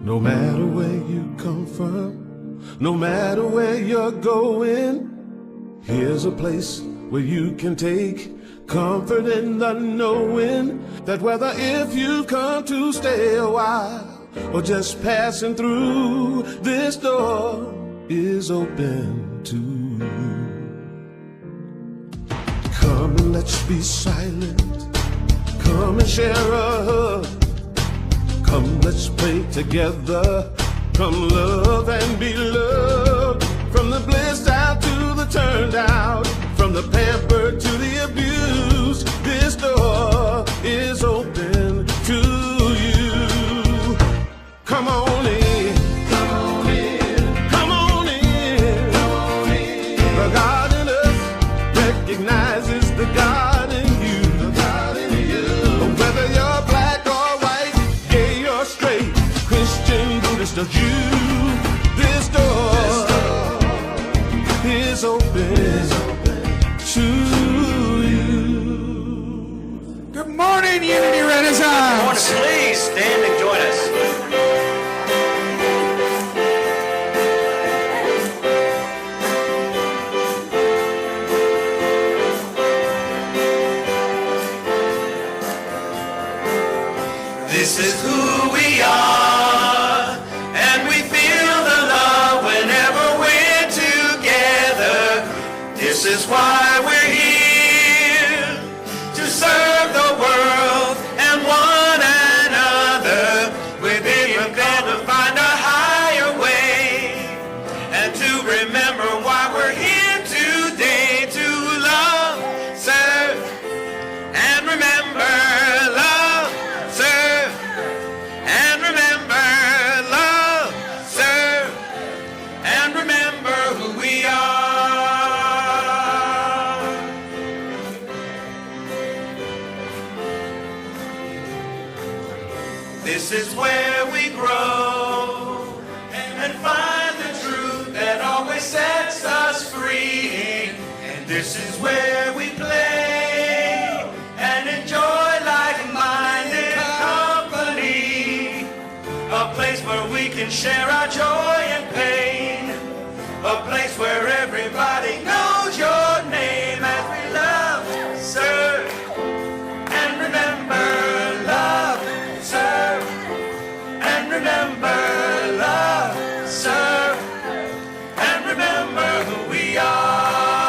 No matter where you come from, no matter where you're going, here's a place where you can take comfort in the knowing that whether if you've come to stay a while or just passing through, this door is open to you. Come and let's be silent. Come and share a hug. Come, let's pray together. Come, love and be loved. From the blissed out to the turned out, from the pampered to the abused, this door is open to you. Come on in. Come on in. Come on in. Come on in. The God in us recognizes the God in you. The God in you. Whether you're black or white, gay or straight, Christian, Buddhist or Jew, this door is open to you. Good morning, Unity Renaissance. Good morning. Please stand and join us. This is who we are, and we feel the love whenever we're together. This is why we're here, to serve the world and one another. We've been called to find a higher way, and to remember why we're here today, to love, serve, and remember. Love, serve, and remember. Love, serve, and remember who we are. This is where we grow and find the truth that always sets us free. And this is where we play and enjoy like-minded company. A place where we can share our joy and pain. A place where everybody knows your name as we love, serve, and remember. Love, serve, and remember. Love, serve, and remember who we are.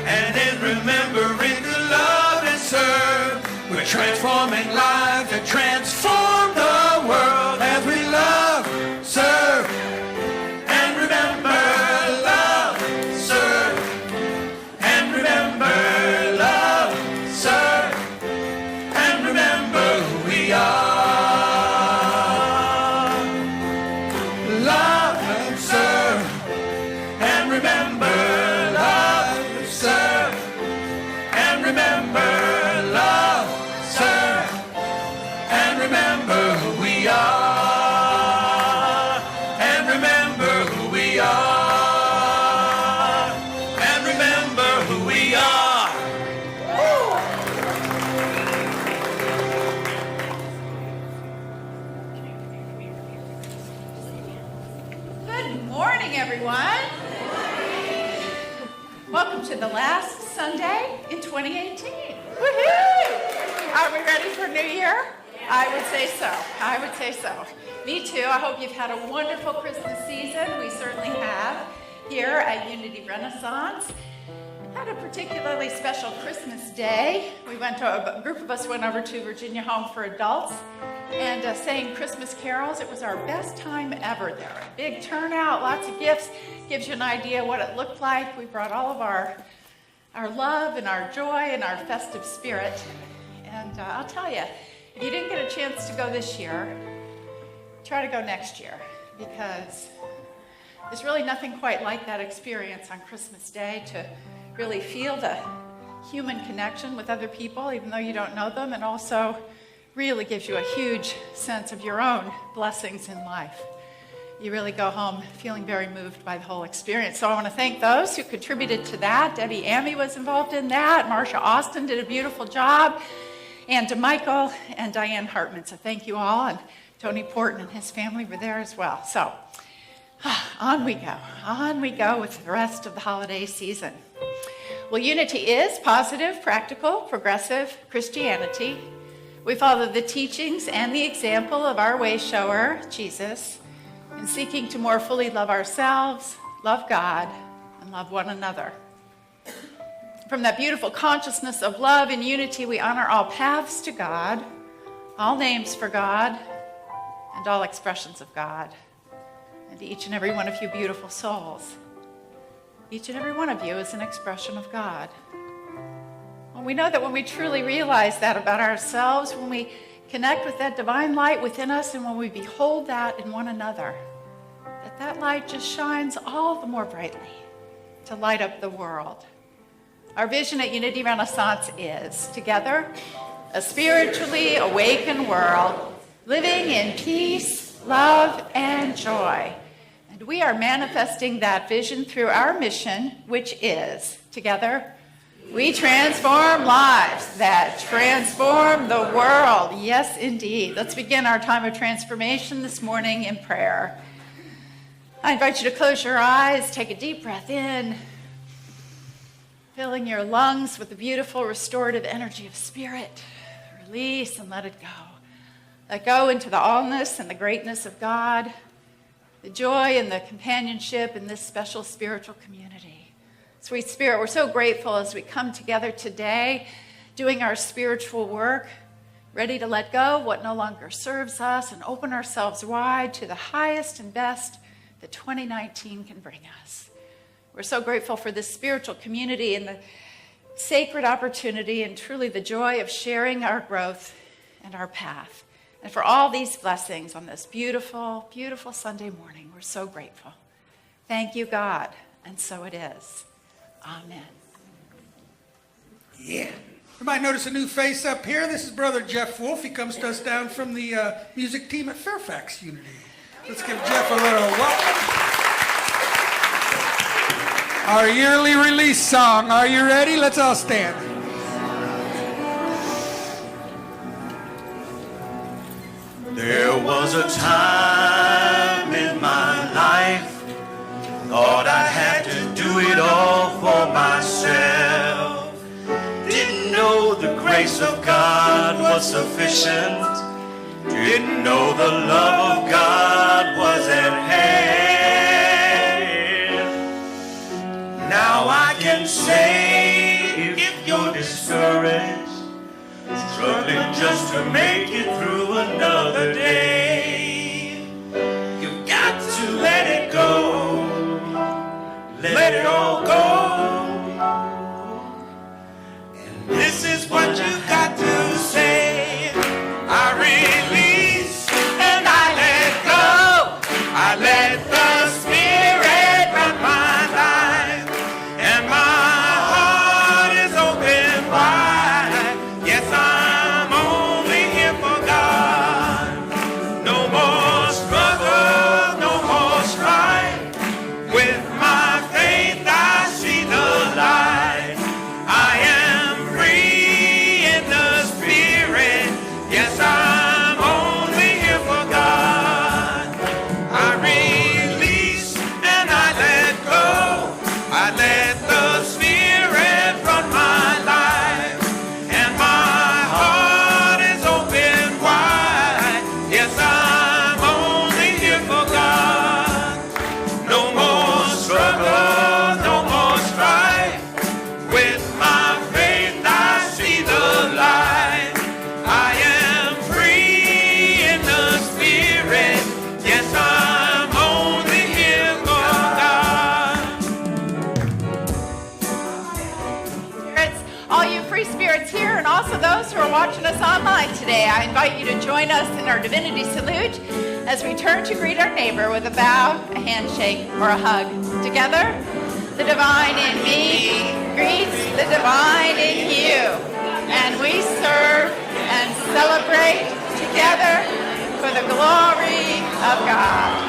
And in remembering to love and serve, we're transforming lives and transform the world as we love, serve, and remember. Love, serve, and remember. Love, serve, and remember who we are. Love and serve, and remember. Love, serve, and remember. Love, serve, and remember who we are. And remember who we are. And remember who we are. Good morning, everyone. Welcome to the last Sunday in 2018. Woohoo! Are we ready for New Year? I would say so. I would say so. Me too. I hope you've had a wonderful Christmas season. We certainly have here at Unity Renaissance. Had a particularly special Christmas day. A group of us went over to Virginia Home for Adults and sang Christmas carols. It was our best time ever there. A big turnout, lots of gifts. Gives you an idea what it looked like. We brought all of our love and our joy and our festive spirit. And I'll tell you, if you didn't get a chance to go this year, try to go next year, because there's really nothing quite like that experience on Christmas Day, to really feel the human connection with other people, even though you don't know them, and also really gives you a huge sense of your own blessings in life. You really go home feeling very moved by the whole experience. So I want to thank those who contributed to that. Debbie Amy was involved in that. Marsha Austin did a beautiful job. and to Michael and Diane Hartman. So thank you all, and Tony Porton and his family were there as well. So on we go with the rest of the holiday season. Well, unity is positive, practical, progressive Christianity. We follow the teachings and the example of our way shower, Jesus, in seeking to more fully love ourselves, love God, and love one another. From that beautiful consciousness of love and unity, we honor all paths to God, all names for God, and all expressions of God. And each and every one of you beautiful souls, each and every one of you is an expression of God. Well, we know that when we truly realize that about ourselves, when we connect with that divine light within us, and when we behold that in one another, that light just shines all the more brightly to light up the world. Our vision at Unity Renaissance is, together, a spiritually awakened world, living in peace, love, and joy. And we are manifesting that vision through our mission, which is, together, we transform lives that transform the world. Yes, indeed. Let's begin our time of transformation this morning in prayer. I invite you to close your eyes, take a deep breath in, filling your lungs with the beautiful restorative energy of spirit. Release and let it go. Let go into the allness and the greatness of God, the joy and the companionship in this special spiritual community. Sweet Spirit, we're so grateful as we come together today, doing our spiritual work, ready to let go of what no longer serves us and open ourselves wide to the highest and best that 2019 can bring us. We're so grateful for this spiritual community and the sacred opportunity and truly the joy of sharing our growth and our path. And for all these blessings on this beautiful, beautiful Sunday morning, we're so grateful. Thank you, God, and so it is. Amen. Yeah. You might notice a new face up here. This is Brother Jeff Wolf. He comes to us down from the music team at Fairfax Unity. Let's give Jeff a little welcome. Our yearly release song. Are you ready? Let's all stand. There was a time in my life, thought I had to do it all for myself. Didn't know the grace of God was sufficient. Didn't know the love of God was at hand. Now I can say, if you're discouraged, struggling just to make it through another day, you've got to let it go, let it all go. And this is what you got to say: I release and I let go. I let the Spirit run my life, and my heart is open wide. Yes, I'm only here for God. No more struggle, no more strife. With my faith I see the light. I am free in the Spirit. Yes, I'm only here for God. I release and I let go. I let the Spirit run my life, and my heart is open wide. Yes, I'm only here for God. No more struggle, no more strife. With my faith I see the light. I am free in the Spirit. Yes, I'm only here for God. Spirits, all you free spirits here, and also those who are watching us online today, I invite you to join us in our divinity salute as we turn to greet our neighbor with a bow, a handshake, or a hug. Together, the divine in me greets the divine in you, and we serve and celebrate together for the glory of God.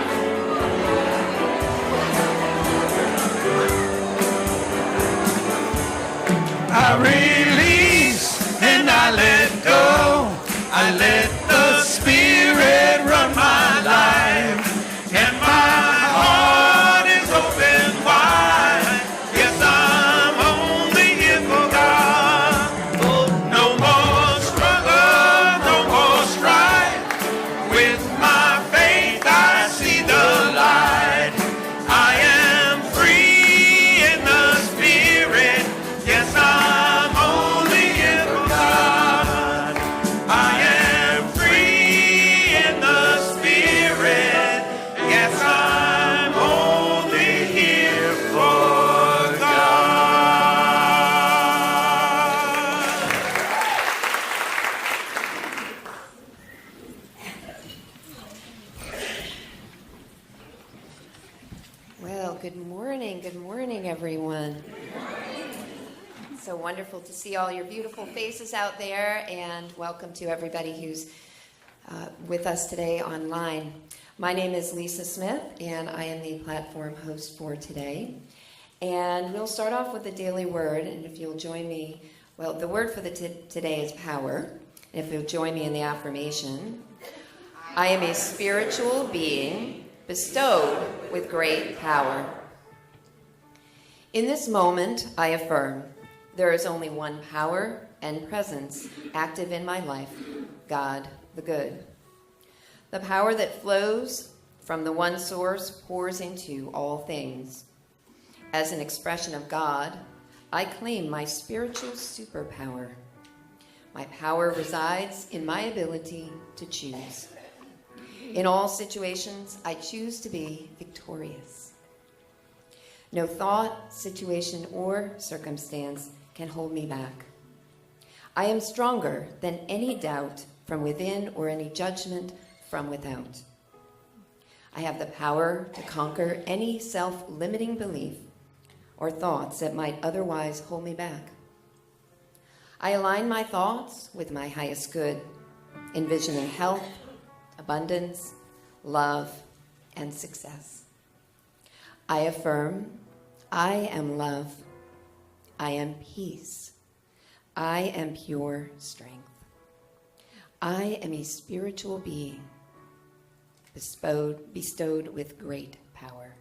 I release and I let go. so wonderful to see all your beautiful faces out there, and welcome to everybody who's with us today online. My name is Lisa Smith, and I am the platform host for today. And we'll start off with the daily word, and if you'll join me, well, the word for today is power. And if you'll join me in the affirmation, I am a spiritual being bestowed with great power. In this moment, I affirm, there is only one power and presence active in my life, God the Good. The power that flows from the one source pours into all things. As an expression of God, I claim my spiritual superpower. My power resides in my ability to choose. In all situations, I choose to be victorious. No thought, situation, or circumstance can hold me back. I am stronger than any doubt from within or any judgment from without. I have the power to conquer any self-limiting belief or thoughts that might otherwise hold me back. I align my thoughts with my highest good, envisioning health, abundance, love, and success. I affirm, I am love, I am peace, I am pure strength. I am a spiritual being bestowed with great power.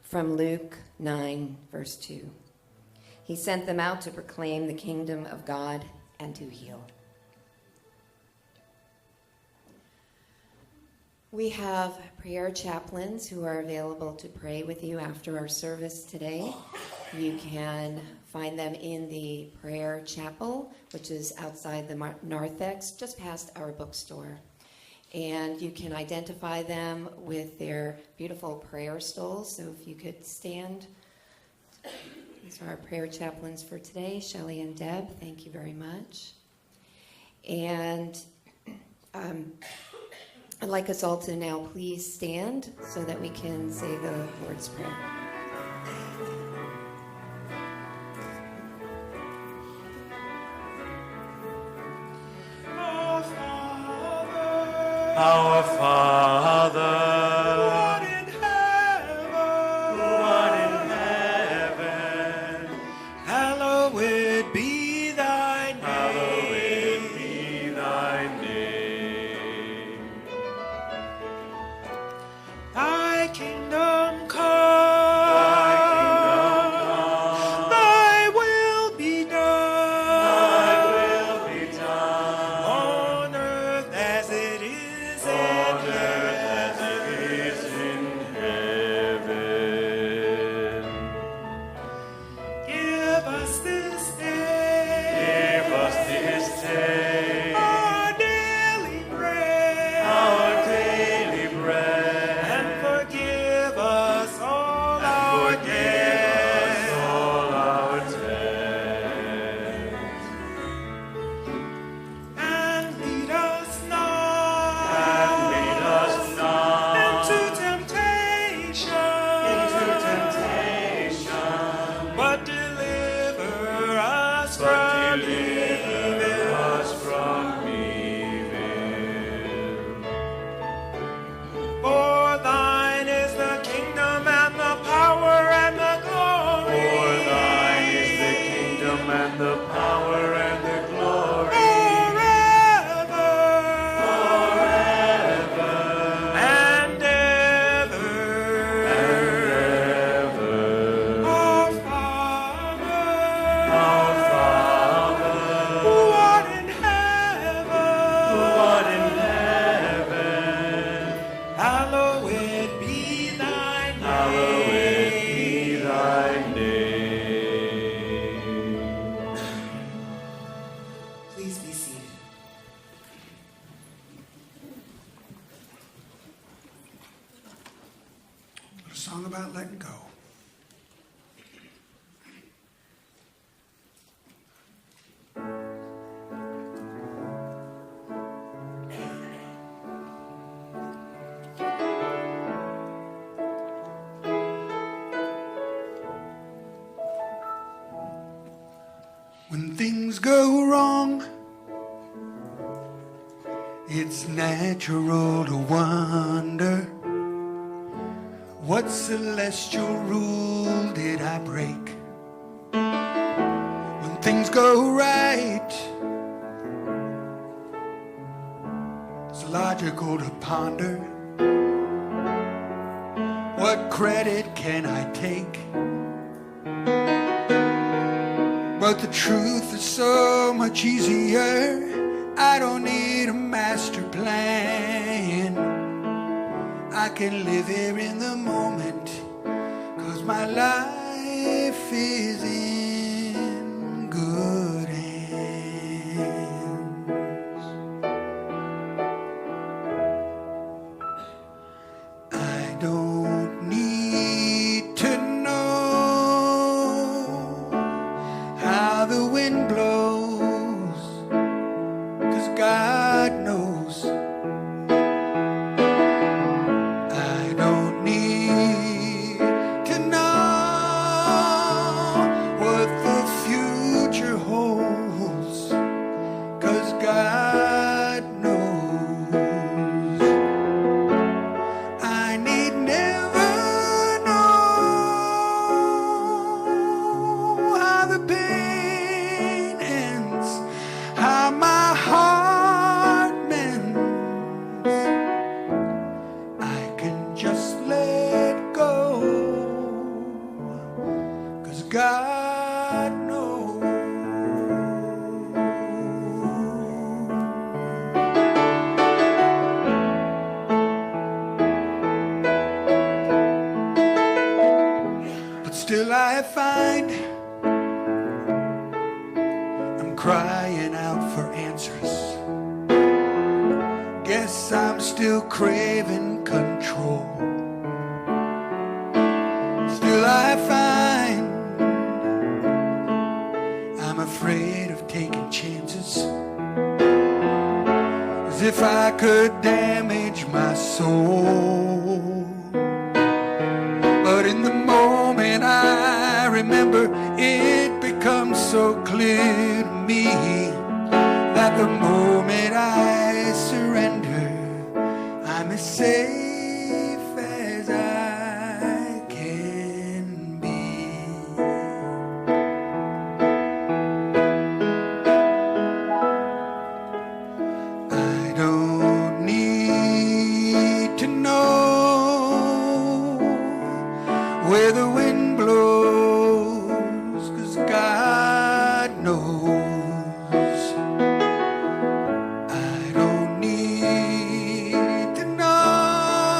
From Luke 9, verse 2. He sent them out to proclaim the kingdom of God and to heal. We have prayer chaplains who are available to pray with you after our service today. You can find them in the prayer chapel, which is outside the narthex, just past our bookstore. And you can identify them with their beautiful prayer stoles. So if you could stand. These are our prayer chaplains for today, Shelley and Deb. Thank you very much. And I'd like us all to now please stand so that we can say the Lord's Prayer. Our Father, Who art in heaven, hallowed be thy name. hallowed be thy name. Thy kingdom come, Thy thy will be done, will be done on earth as it is in on heaven. earth as it is in heaven. Give us this day Give us this day our daily bread, our daily bread, and forgive us all our forgive debts, us all our debts, and lead us not and lead us not into temptation, but deliver us but from deliver evil. us from evil. For thine is the kingdom and the power and the glory. For thine is the kingdom and the power and the glory Forever and and ever. ever. Our Father, Our Father, who art in who art in heaven, hallowed be thy name. hallowed be thy name. When things go wrong, it's natural to wonder, what celestial rule did I break? When things go right, it's logical to ponder, what credit can I take? But the truth is so much easier. I don't need a master plan. I can live here in the moment, 'cause my life is in good hands. I don't need to know how the wind blows, 'cause God knows. I don't need to know what the future holds, 'cause God knows. I need never know how the pain ends, how my heart mends. I can just let go, 'cause God knows. But still I find I'm crying out for answers. Guess I'm still craving control. Still I find I'm afraid of taking chances, as if I could damage my soul. But in the moment I remember, it becomes so clear to me that the moment I surrender, I'm as safe as I can be. I don't need to know where the wind blows, 'cause God knows. I don't need to know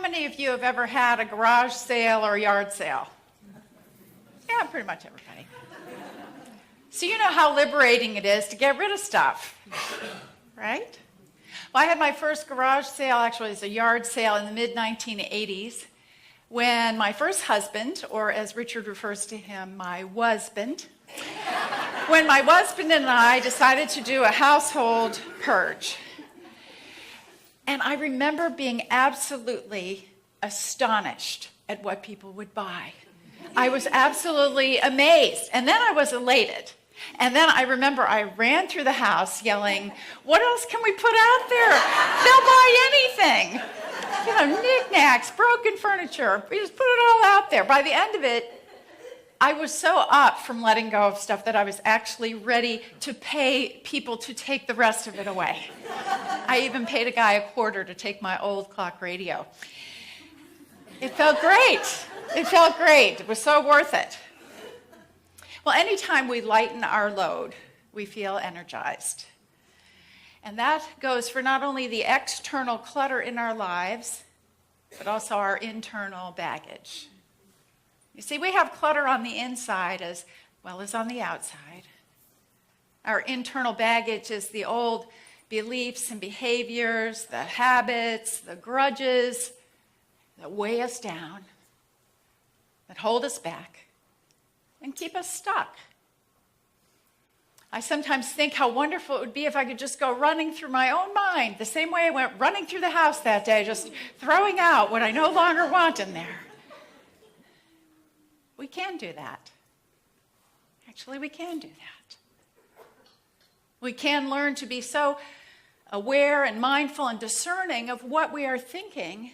many of you have ever had a garage sale or a yard sale? Yeah, pretty much everybody. So you know how liberating it is to get rid of stuff, right? Well, I had my first garage sale, actually it was a yard sale in the mid-1980s, when my first husband, or as Richard refers to him, my wasband, when my husband and I decided to do a household purge. And I remember being absolutely astonished at what people would buy. I was absolutely amazed. And then I was elated. And then I remember I ran through the house yelling, what else can we put out there? They'll buy anything. You know, knickknacks, broken furniture. We just put it all out there. By the end of it, I was so up from letting go of stuff that I was actually ready to pay people to take the rest of it away. I even paid a guy $0.25 to take my old clock radio. It felt great. It felt great. It was so worth it. Well, anytime we lighten our load, we feel energized. And that goes for not only the external clutter in our lives, but also our internal baggage. You see, we have clutter on the inside as well as on the outside. Our internal baggage is the old beliefs and behaviors, the habits, the grudges that weigh us down, that hold us back, and keep us stuck. I sometimes think how wonderful it would be if I could just go running through my own mind the same way I went running through the house that day, just throwing out what I no longer want in there. We can do that. Actually, we can do that. We can learn to be so aware and mindful and discerning of what we are thinking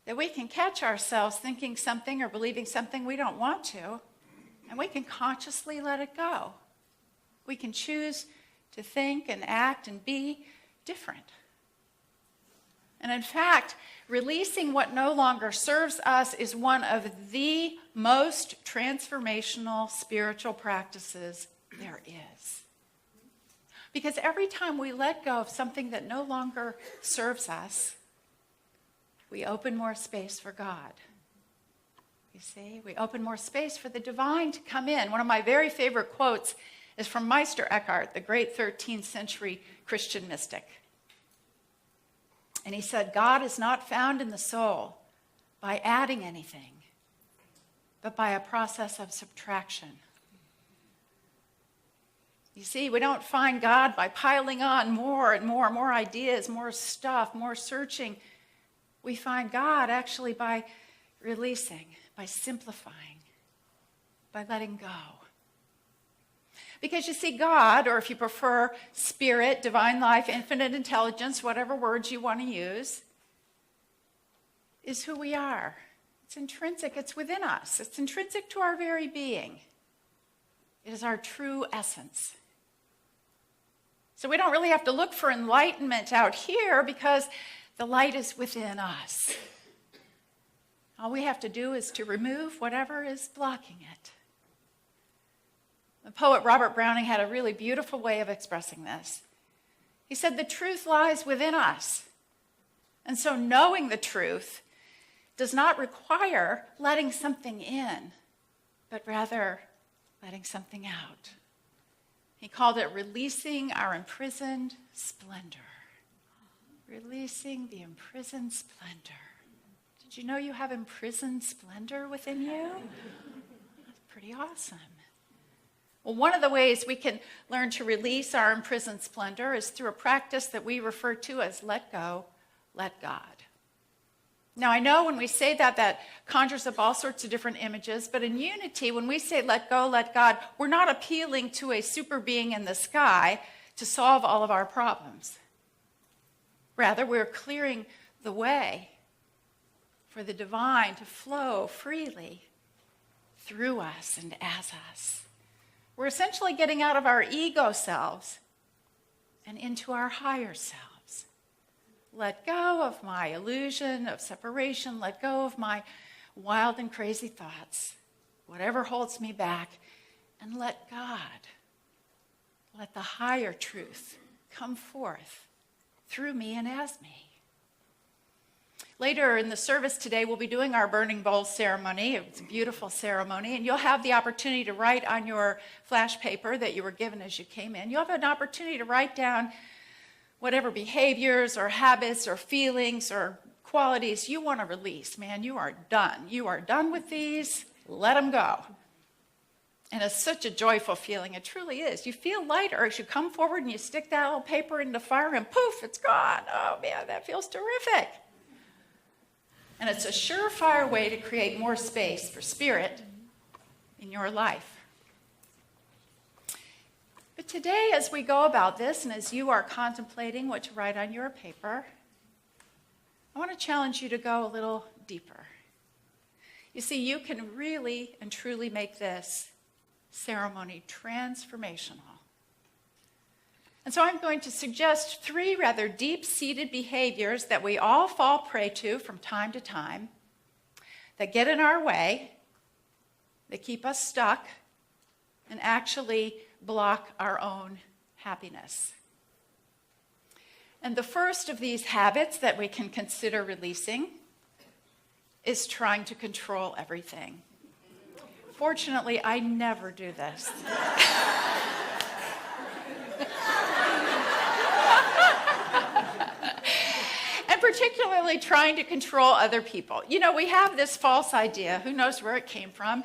that we can catch ourselves thinking something or believing something we don't want to, and we can consciously let it go. We can choose to think and act and be different. And in fact, releasing what no longer serves us is one of the most transformational spiritual practices there is. Because every time we let go of something that no longer serves us, we open more space for God. You see, we open more space for the divine to come in. One of my very favorite quotes is from Meister Eckhart, the great 13th century Christian mystic. And he said, God is not found in the soul by adding anything, but by a process of subtraction. You see, we don't find God by piling on more and more ideas, more stuff, more searching. We find God actually by releasing, by simplifying, by letting go. Because you see, God, or if you prefer, spirit, divine life, infinite intelligence, whatever words you want to use, is who we are. It's intrinsic. It's within us. It's intrinsic to our very being. It is our true essence. So we don't really have to look for enlightenment out here because the light is within us. All we have to do is to remove whatever is blocking it. The poet Robert Browning had a really beautiful way of expressing this. He said, the truth lies within us. And so knowing the truth does not require letting something in, but rather letting something out. He called it releasing our imprisoned splendor. Releasing the imprisoned splendor. Did you know you have imprisoned splendor within you? That's pretty awesome. Well, one of the ways we can learn to release our imprisoned splendor is through a practice that we refer to as let go, let God. Now, I know when we say that, that conjures up all sorts of different images, but in unity, when we say let go, let God, we're not appealing to a super being in the sky to solve all of our problems. Rather, we're clearing the way for the divine to flow freely through us and as us. We're essentially getting out of our ego selves and into our higher selves. Let go of my illusion of separation. Let go of my wild and crazy thoughts, whatever holds me back, and let God, let the higher truth come forth through me and as me. Later in the service today, we'll be doing our burning bowl ceremony. It's a beautiful ceremony, and you'll have the opportunity to write on your flash paper that you were given as you came in. You'll have an opportunity to write down whatever behaviors or habits or feelings or qualities you want to release. Man, you are done. You are done with these. Let them go. And it's such a joyful feeling. It truly is. You feel lighter as you come forward and you stick that little paper in the fire and poof, it's gone. Oh man, that feels terrific. And it's a surefire way to create more space for spirit in your life. But today, as we go about this, and as you are contemplating what to write on your paper, I want to challenge you to go a little deeper. You see, you can really and truly make this ceremony transformational. And so I'm going to suggest 3 rather deep-seated behaviors that we all fall prey to from time to time, that get in our way, that keep us stuck, and actually block our own happiness. And the first of these habits that we can consider releasing is trying to control everything. Fortunately, I never do this. And particularly trying to control other people. You know, we have this false idea, who knows where it came from,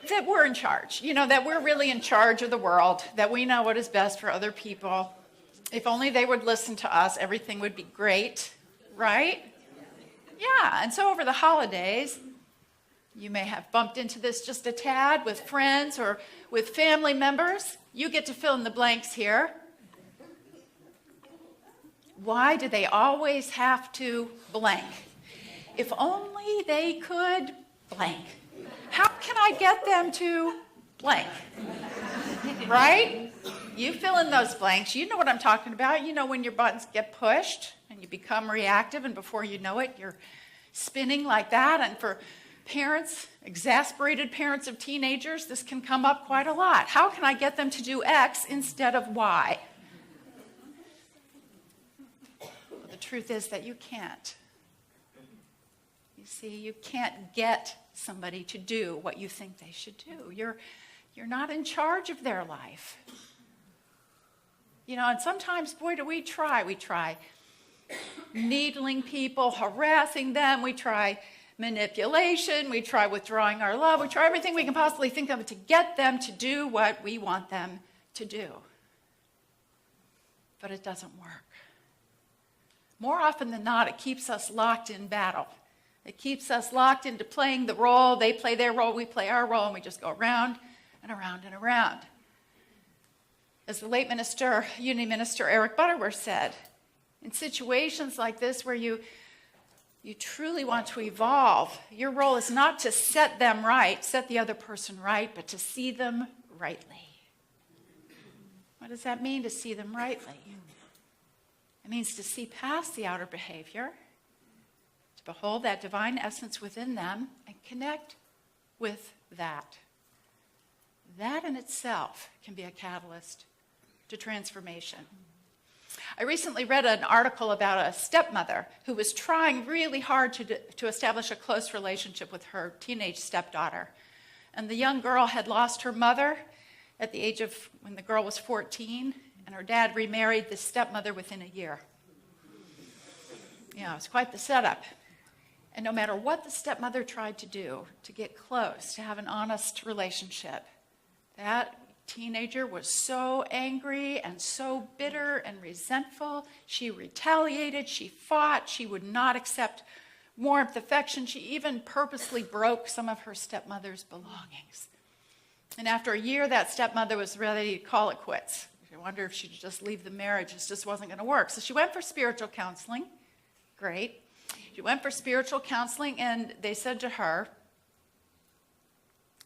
that we're in charge. You know, that we're really in charge of the world, that we know what is best for other people. If only they would listen to us, everything would be great, right? Yeah, and so over the holidays, you may have bumped into this just a tad with friends or with family members. You get to fill in the blanks here. Why do they always have to blank? If only they could blank. How can I get them to blank? Right? You fill in those blanks. You know what I'm talking about. You know when your buttons get pushed and you become reactive, and before you know it, you're spinning like that. And for parents, exasperated parents of teenagers, this can come up quite a lot. How can I get them to do X instead of Y? Well, the truth is that you can't. You see, you can't get somebody to do what you think they should do. You're not in charge of their life. You know, and sometimes, boy, do we try. We try needling people, harassing them. We try manipulation. We try withdrawing our love. We try everything we can possibly think of to get them to do what we want them to do. But it doesn't work. More often than not, it keeps us locked in battle. It keeps us locked into playing the role. They play their role, we play our role, and we just go around and around and around. As the late Unity Minister Eric Butterworth said, in situations like this where you truly want to evolve, your role is not to set them right, set the other person right, but to see them rightly. What does that mean, to see them rightly? It means to see past the outer behavior, to behold that divine essence within them and connect with that. That in itself can be a catalyst to transformation. I recently read an article about a stepmother who was trying really hard to establish a close relationship with her teenage stepdaughter. And the young girl had lost her mother at the age of when the girl was 14, and her dad remarried the stepmother within a year. Yeah, it was quite the setup. And no matter what the stepmother tried to do to get close, to have an honest relationship, that teenager was so angry and so bitter and resentful. She retaliated, she fought, she would not accept warmth, affection. She even purposely broke some of her stepmother's belongings. And after a year, that stepmother was ready to call it quits. I wonder if she'd just leave the marriage. This just wasn't going to work. So she went for spiritual counseling. Great. She went for spiritual counseling, and they said to her,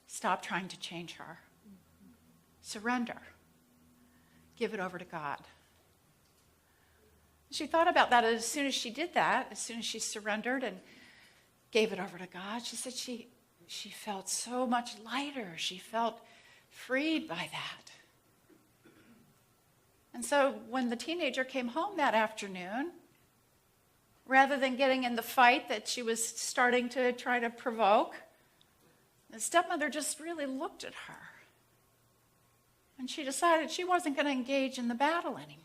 stop trying to change her. Surrender. Give it over to God. She thought about that as soon as she did that, as soon as she surrendered and gave it over to God, she said she felt so much lighter. She felt freed by that. And so when the teenager came home that afternoon, rather than getting in the fight that she was starting to try to provoke, the stepmother just really looked at her. And she decided she wasn't going to engage in the battle anymore.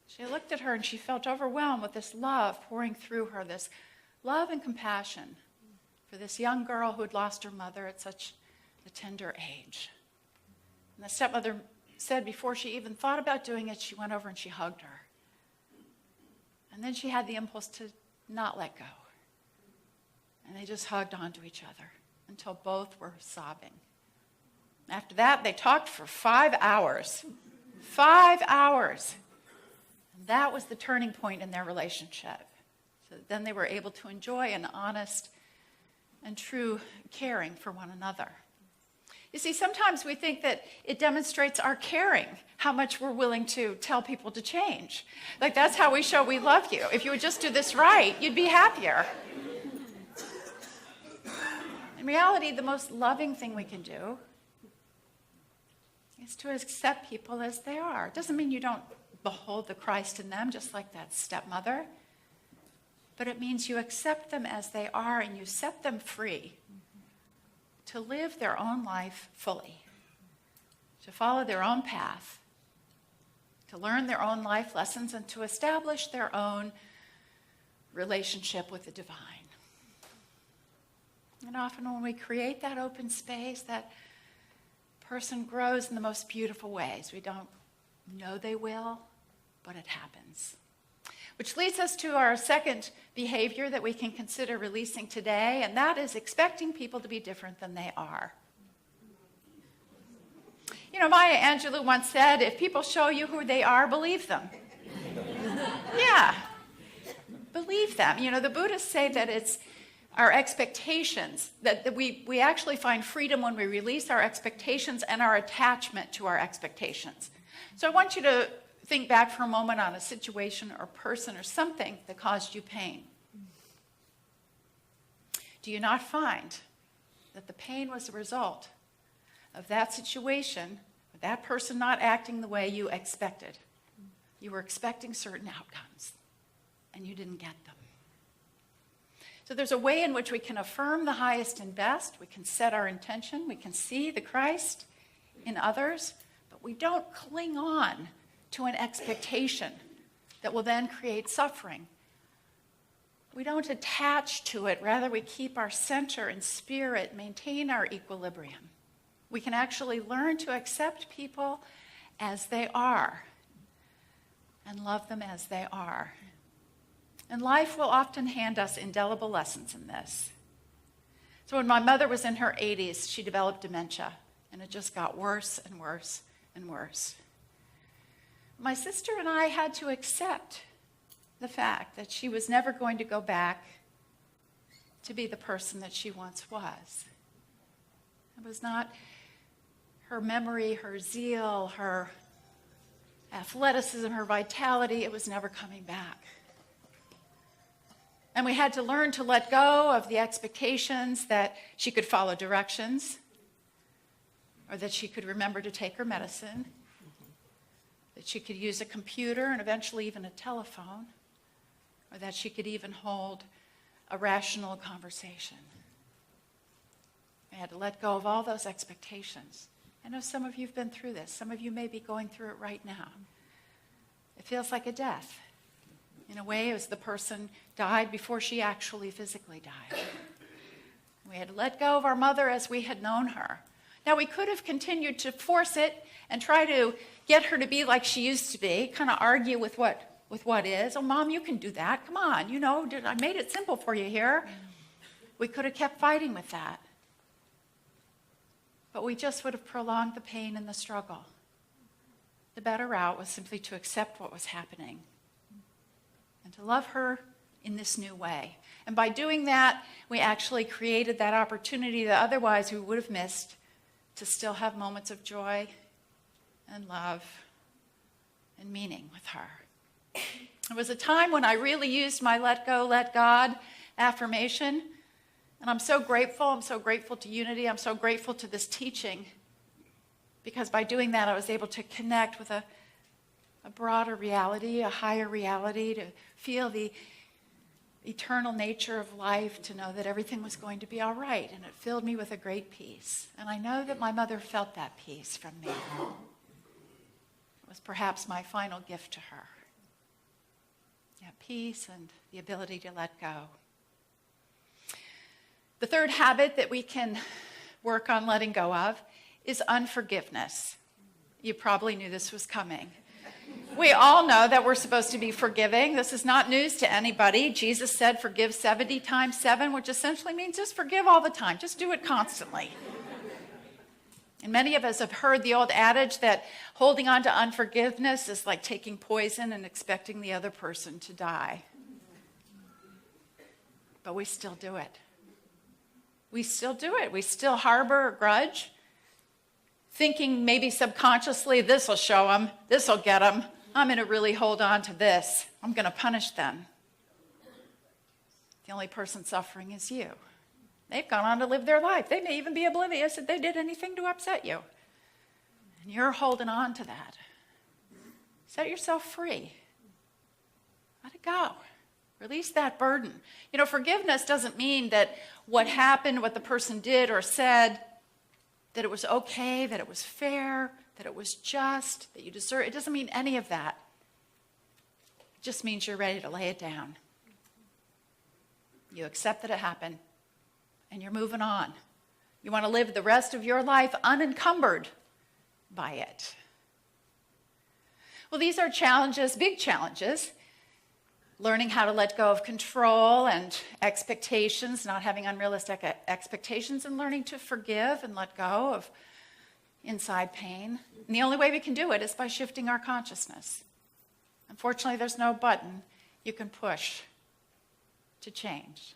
She looked at her and she felt overwhelmed with this love pouring through her, this love and compassion for this young girl who had lost her mother at such a tender age. And the stepmother said before she even thought about doing it, she went over and she hugged her. And then she had the impulse to not let go. And they just hugged onto each other until both were sobbing. After that, they talked for 5 hours. 5 hours. And that was the turning point in their relationship. So then they were able to enjoy an honest and true caring for one another. You see, sometimes we think that it demonstrates our caring, how much we're willing to tell people to change. Like, that's how we show we love you. If you would just do this right, you'd be happier. In reality, the most loving thing we can do is to accept people as they are. It doesn't mean you don't behold the Christ in them, just like that stepmother. But it means you accept them as they are and you set them free to live their own life fully, to follow their own path, to learn their own life lessons, and to establish their own relationship with the divine. And often when we create that open space, that person grows in the most beautiful ways. We don't know they will, but it happens. Which leads us to our second behavior that we can consider releasing today, and that is expecting people to be different than they are. You know, Maya Angelou once said, if people show you who they are, believe them. Yeah, believe them. You know, the Buddhists say that it's our expectations, that we actually find freedom when we release our expectations and our attachment to our expectations. So I want you to think back for a moment on a situation or person or something that caused you pain. Do you not find that the pain was a result of that situation, or that person not acting the way you expected? You were expecting certain outcomes, and you didn't get them. So there's a way in which we can affirm the highest and best. We can set our intention. We can see the Christ in others, but we don't cling on to an expectation that will then create suffering. We don't attach to it. Rather, we keep our center and spirit, maintain our equilibrium. We can actually learn to accept people as they are and love them as they are. And life will often hand us indelible lessons in this. So when my mother was in her 80s, she developed dementia, and it just got worse and worse and worse. My sister and I had to accept the fact that she was never going to go back to be the person that she once was. It was not her memory, her zeal, her athleticism, her vitality. It was never coming back. And we had to learn to let go of the expectations that she could follow directions, or that she could remember to take her medicine, that she could use a computer and eventually even a telephone, or that she could even hold a rational conversation. I had to let go of all those expectations. I know some of you have been through this. Some of you may be going through it right now. It feels like a death. In a way, it was the person died before she actually physically died. We had to let go of our mother as we had known her. Now, we could have continued to force it and try to get her to be like she used to be, kind of argue with what is. Oh, Mom, you can do that. Come on, you know, I made it simple for you here. We could have kept fighting with that. But we just would have prolonged the pain and the struggle. The better route was simply to accept what was happening and to love her in this new way. And by doing that, we actually created that opportunity that otherwise we would have missed to still have moments of joy and love and meaning with her. It was a time when I really used my let go, let God affirmation. And I'm so grateful. I'm so grateful to Unity. I'm so grateful to this teaching, because by doing that, I was able to connect with a broader reality, a higher reality, to feel the eternal nature of life, to know that everything was going to be all right. And it filled me with a great peace. And I know that my mother felt that peace from me. It was perhaps my final gift to her. Yeah, peace and the ability to let go. The third habit that we can work on letting go of is unforgiveness. You probably knew this was coming. We all know that we're supposed to be forgiving. This is not news to anybody. Jesus said forgive 70 times 7, which essentially means just forgive all the time. Just do it constantly. And many of us have heard the old adage that holding on to unforgiveness is like taking poison and expecting the other person to die. But we still do it. We still do it. We still harbor a grudge, thinking maybe subconsciously, this will show them, this will get them. I'm going to really hold on to this. I'm going to punish them. The only person suffering is you. They've gone on to live their life. They may even be oblivious that they did anything to upset you. And you're holding on to that. Set yourself free. Let it go. Release that burden. You know, forgiveness doesn't mean that what happened, what the person did or said, that it was okay, that it was fair, that it was just, that you deserve. It doesn't mean any of that. It just means you're ready to lay it down. You accept that it happened, and you're moving on. You want to live the rest of your life unencumbered by it. Well, these are challenges, big challenges. Learning how to let go of control and expectations, not having unrealistic expectations, and learning to forgive and let go of inside pain. And the only way we can do it is by shifting our consciousness. Unfortunately, there's no button you can push to change.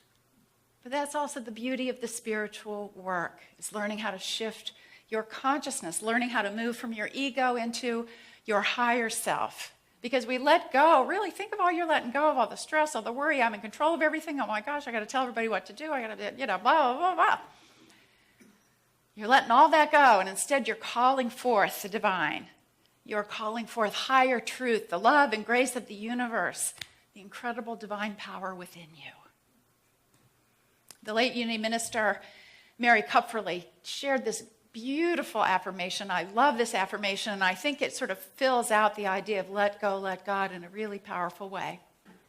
But that's also the beauty of the spiritual work, is learning how to shift your consciousness, learning how to move from your ego into your higher self. Because we let go, really think of all you're letting go of, all the stress, all the worry, I'm in control of everything, oh my gosh, I got to tell everybody what to do, I got to, blah, blah, blah, blah. You're letting all that go, and instead you're calling forth the divine. You're calling forth higher truth, the love and grace of the universe, the incredible divine power within you. The late Unity minister, Mary Kupferle, shared this beautiful affirmation. I love this affirmation, and I think it sort of fills out the idea of let go, let God in a really powerful way.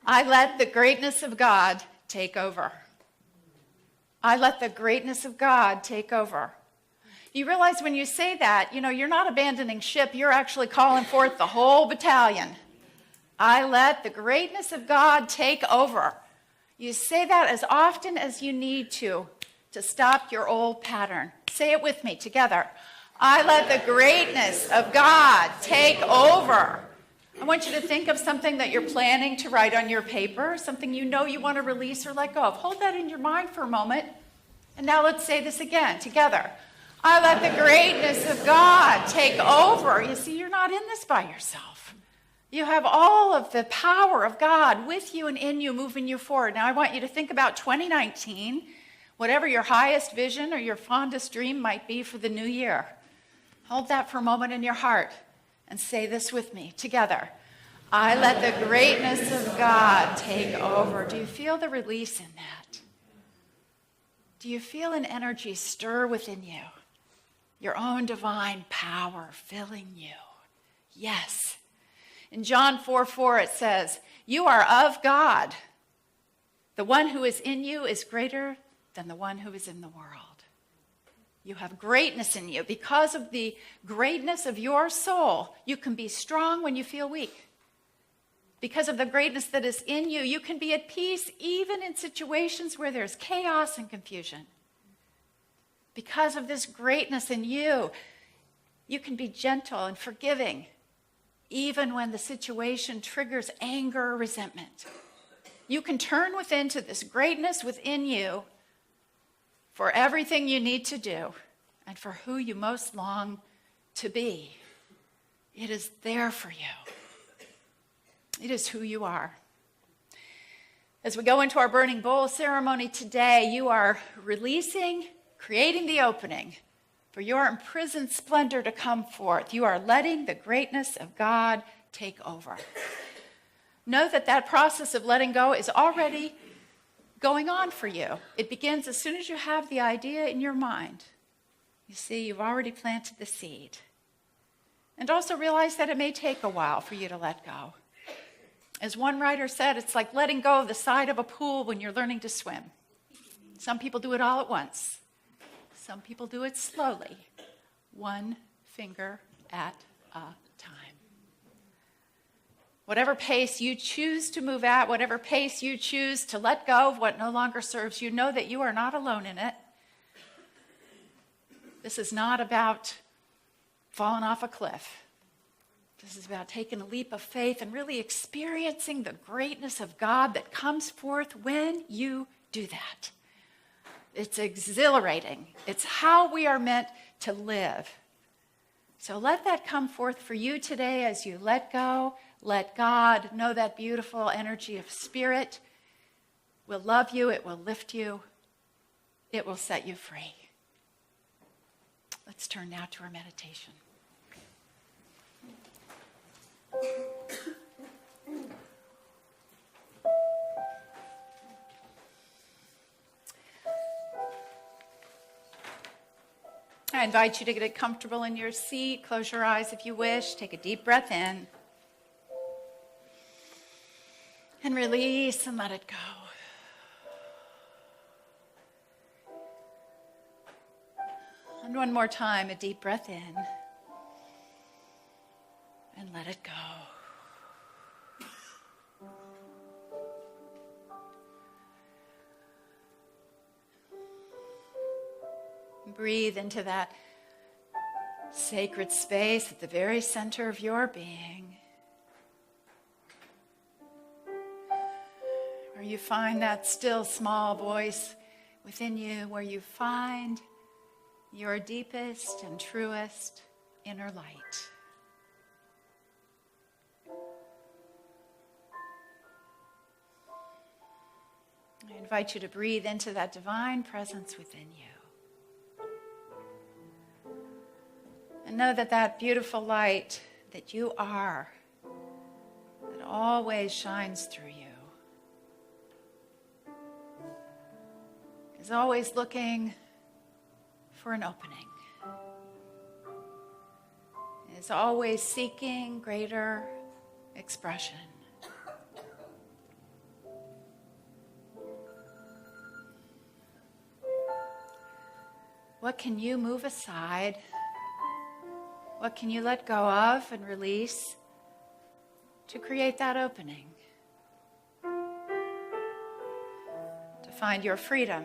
I let the greatness of God take over. I let the greatness of God take over. You realize when you say that, you're not abandoning ship, you're actually calling forth the whole battalion. I let the greatness of God take over. You say that as often as you need to stop your old pattern. Say it with me together. I let the greatness of God take over. I want you to think of something that you're planning to write on your paper, something you know you want to release or let go of. Hold that in your mind for a moment. And now let's say this again together. I let the greatness of God take over. You see, you're not in this by yourself. You have all of the power of God with you and in you, moving you forward. Now I want you to think about 2019. Whatever your highest vision or your fondest dream might be for the new year. Hold that for a moment in your heart and say this with me together. I let the greatness of God take over. Do you feel the release in that? Do you feel an energy stir within you? Your own divine power filling you? Yes. In John 4:4 it says, you are of God. The one who is in you is greater than the one who is in the world. You have greatness in you. Because of the greatness of your soul, you can be strong when you feel weak. Because of the greatness that is in you, you can be at peace even in situations where there's chaos and confusion. Because of this greatness in you, you can be gentle and forgiving even when the situation triggers anger or resentment. You can turn within to this greatness within you for everything you need to do and for who you most long to be. It is there for you. It is who you are. As we go into our burning bowl ceremony today, you are releasing, creating the opening for your imprisoned splendor to come forth. You are letting the greatness of God take over. Know that that process of letting go is already going on for you. It begins as soon as you have the idea in your mind. You see, you've already planted the seed. And also realize that it may take a while for you to let go. As one writer said, it's like letting go of the side of a pool when you're learning to swim. Some people do it all at once. Some people do it slowly, one finger at a time. Whatever pace you choose to move at, whatever pace you choose to let go of what no longer serves you, know that you are not alone in it. This is not about falling off a cliff. This is about taking a leap of faith and really experiencing the greatness of God that comes forth when you do that. It's exhilarating. It's how we are meant to live. So let that come forth for you today as you let go, let God know that beautiful energy of spirit will love you, it will lift you, it will set you free. Let's turn now to our meditation. I invite you to get comfortable in your seat. Close your eyes if you wish. Take a deep breath in. And release and let it go. And one more time, a deep breath in. And let it go. Breathe into that sacred space at the very center of your being, where you find that still small voice within you, where you find your deepest and truest inner light. I invite you to breathe into that divine presence within you. And know that that beautiful light that you are, that always shines through you, is always looking for an opening, is always seeking greater expression. What can you move aside? What can you let go of and release to create that opening? To find your freedom.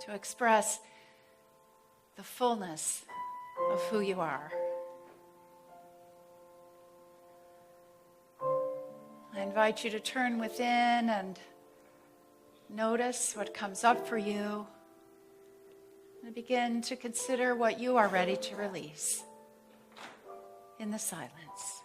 To express the fullness of who you are. I invite you to turn within and notice what comes up for you. And begin to consider what you are ready to release in the silence.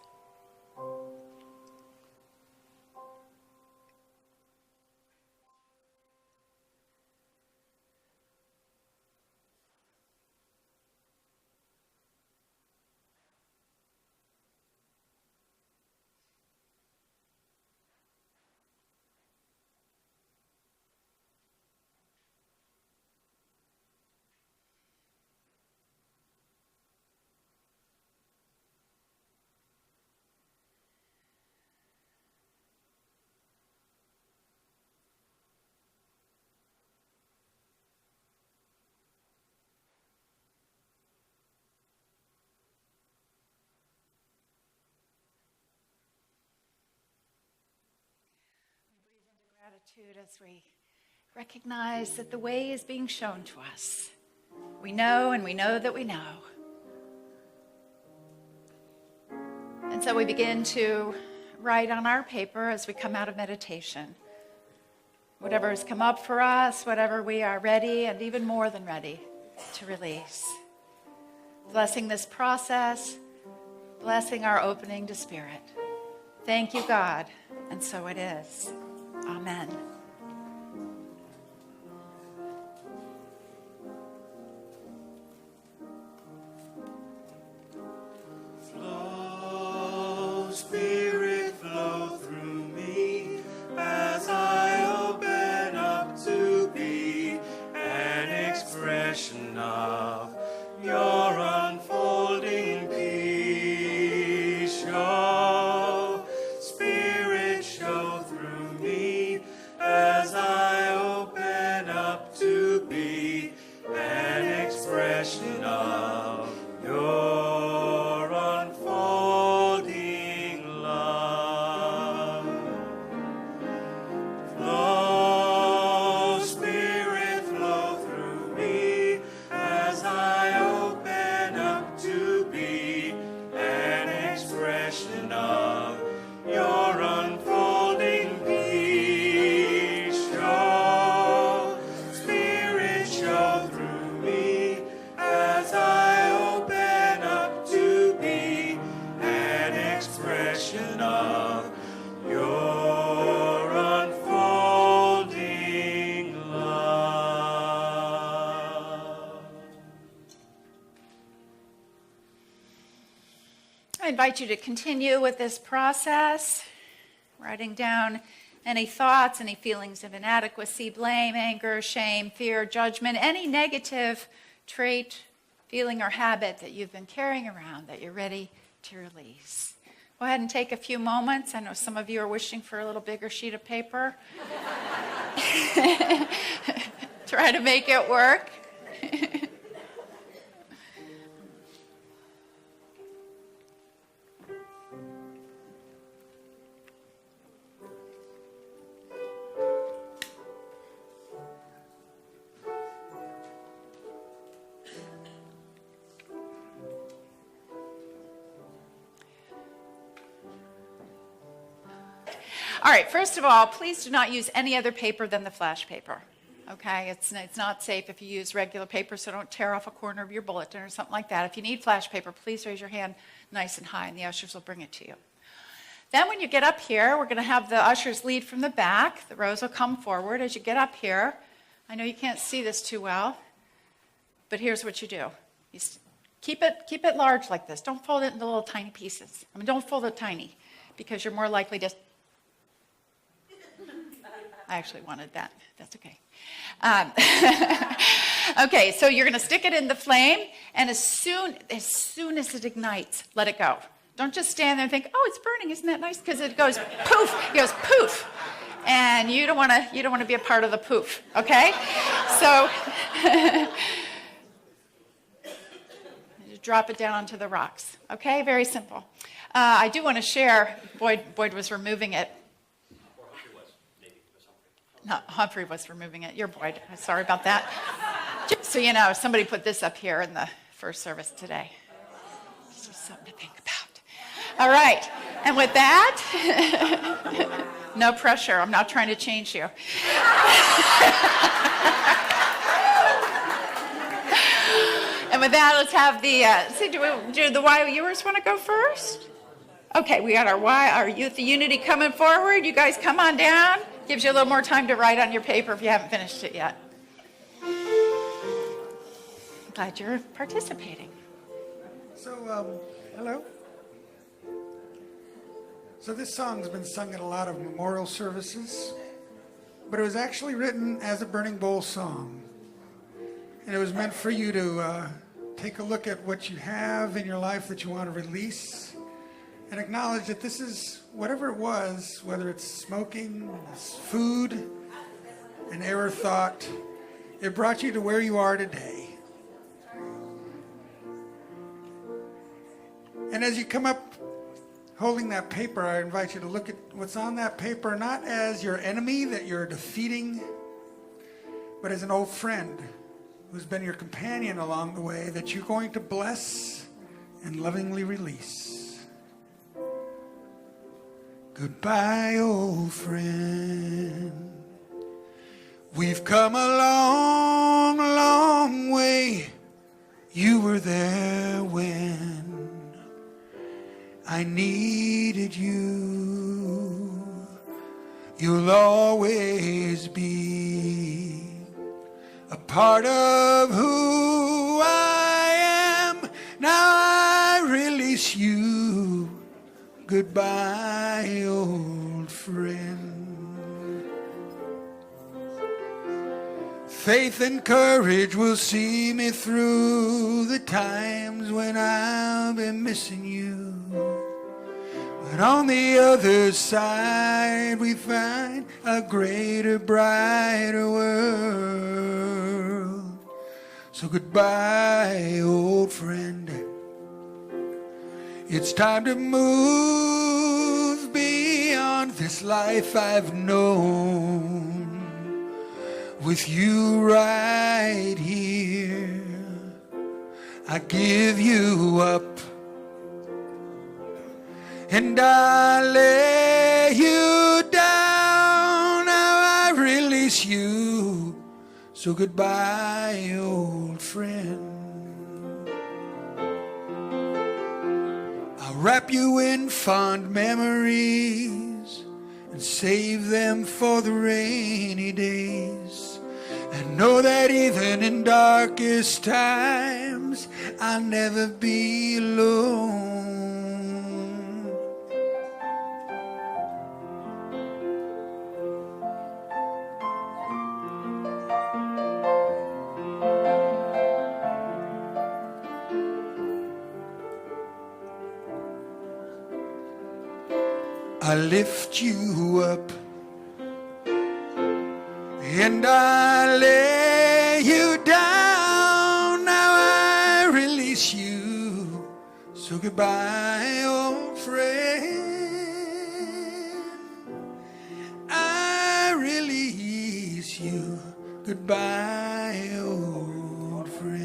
Gratitude as we recognize that the way is being shown to us. We know and we know that we know. And so we begin to write on our paper as we come out of meditation. Whatever has come up for us, whatever we are ready and even more than ready to release. Blessing this process, blessing our opening to Spirit. Thank you, God, and so it is. Amen. Flow, Spirit, flow through me. I invite you to continue with this process, writing down any thoughts, any feelings of inadequacy, blame, anger, shame, fear, judgment, any negative trait, feeling, or habit that you've been carrying around that you're ready to release. Go ahead and take a few moments. I know some of you are wishing for a little bigger sheet of paper. Try to make it work. All right, first of all, please do not use any other paper than the flash paper. Okay, it's not safe if you use regular paper, so don't tear off a corner of your bulletin or something like that. If you need flash paper, please raise your hand nice and high, and the ushers will bring it to you. Then when you get up here, we're going to have the ushers lead from the back. The rows will come forward as you get up here. I know you can't see this too well, but here's what you do. You keep it large like this. Don't fold it into little tiny pieces. I mean, don't fold it tiny, because you're more likely to... I actually wanted that. That's okay. Okay, so you're going to stick it in the flame, and as soon as it ignites, let it go. Don't just stand there and think, "Oh, it's burning. Isn't that nice?" Because it goes poof. It goes poof, and you don't want to be a part of the poof. Okay, so just drop it down onto the rocks. Okay, very simple. I do want to share. Boyd was removing it. No, Humphrey was removing it. You're Boyd. Sorry about that. Just so you know, somebody put this up here in the first service today. It's just something to think about. All right. And with that, no pressure. I'm not trying to change you. And with that, let's have do the YOUers want to go first? Okay, we got our Youth of Unity coming forward. You guys come on down. Gives you a little more time to write on your paper if you haven't finished it yet. Glad you're participating. So, hello. So this song's been sung at a lot of memorial services, but it was actually written as a Burning Bowl song. And it was meant for you to take a look at what you have in your life that you want to release, and acknowledge that this is whatever it was, whether it's smoking, it's food, an error thought, it brought you to where you are today. And as you come up holding that paper, I invite you to look at what's on that paper, not as your enemy that you're defeating, but as an old friend who's been your companion along the way that you're going to bless and lovingly release. Goodbye, old friend. We've come a long, long way. You were there when I needed you. You'll always be a part of who I am. Now I release you. Goodbye, old friend. Faith and courage will see me through the times when I'll be missing you. But on the other side we find a greater, brighter world. So goodbye, old friend. It's time to move beyond this life I've known. With you right here, I give you up, and I lay you down. Now I release you. So goodbye, old friend. Wrap you in fond memories and save them for the rainy days. And know that even in darkest times I'll never be alone. I lift you up, and I lay you down. Now I release you. So goodbye, old friend. I release you. Goodbye, old friend.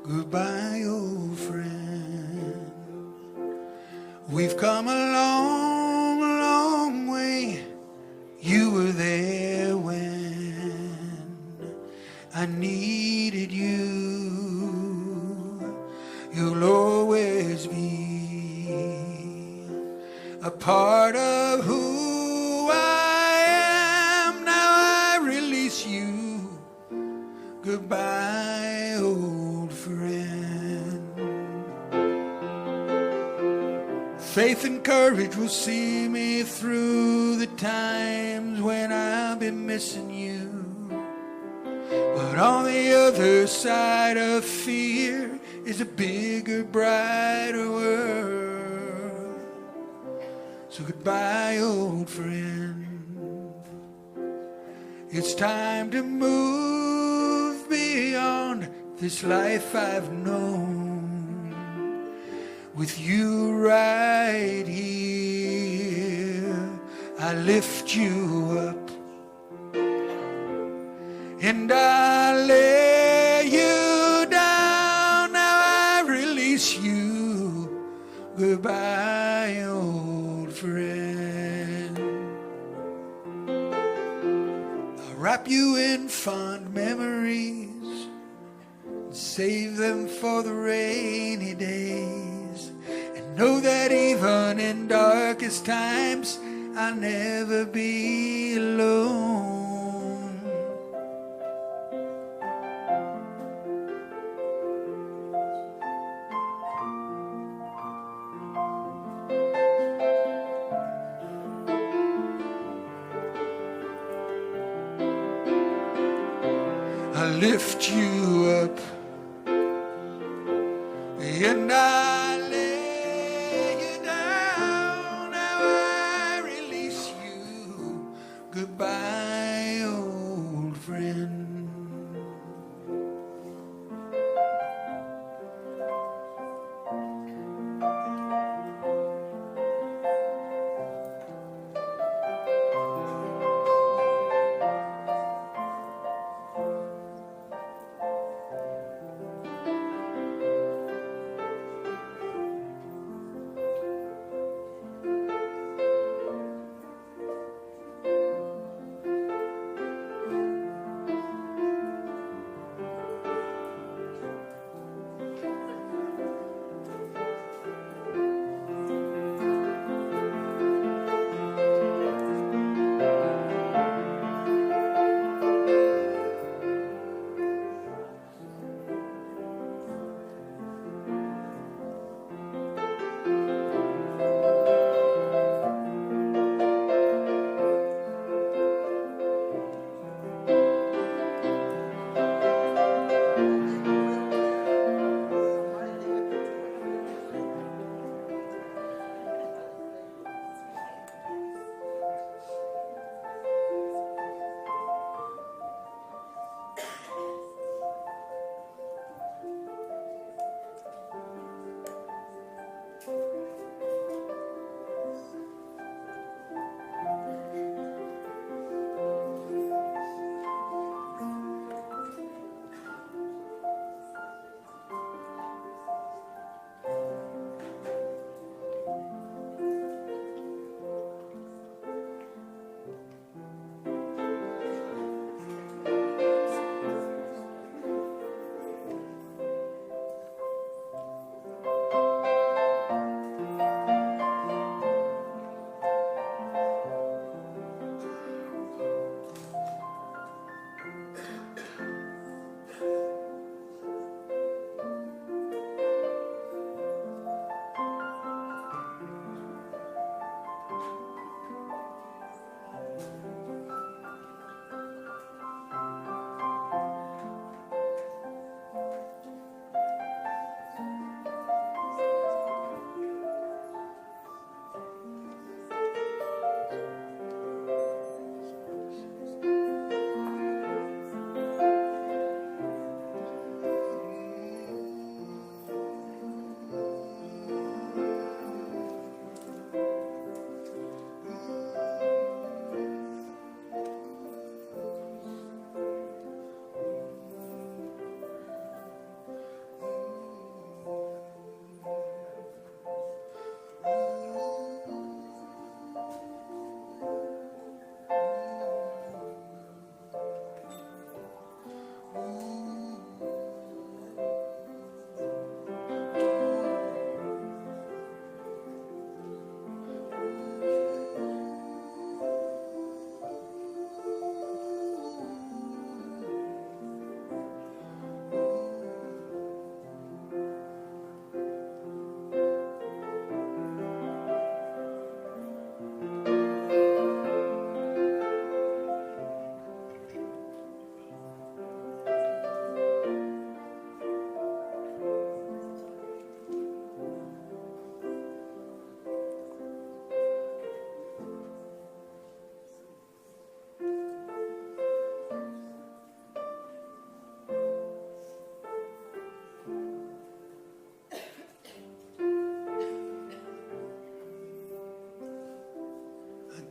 Goodbye, old friend. We've come a long, long way. You were there when I needed you. You'll always be a part of who I am. Now I release you. Goodbye, old friend. Faith and courage will see me through the times when I'll be missing you. But on the other side of fear is a bigger, brighter world. So goodbye, old friend. It's time to move beyond this life I've known. With you right here, I lift you up, and I lay you down. Now I release you. Goodbye, old friend. I'll wrap you in fond memories, save them for the rainy days, and know that even in darkest times I'll never be alone. I lift you up, and I lay you down. Now I release you. Goodbye, old friend.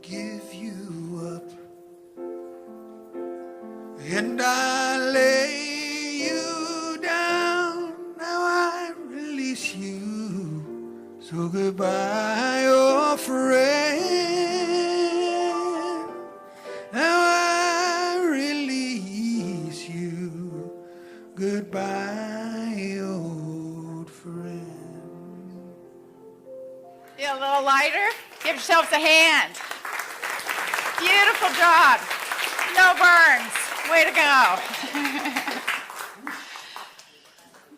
Give you up, and I lay you down. Now I release you. So goodbye, old friend. Now I release you. Goodbye, old friend. Feel a little lighter? Give yourselves a hand. Beautiful job. No burns. Way to go.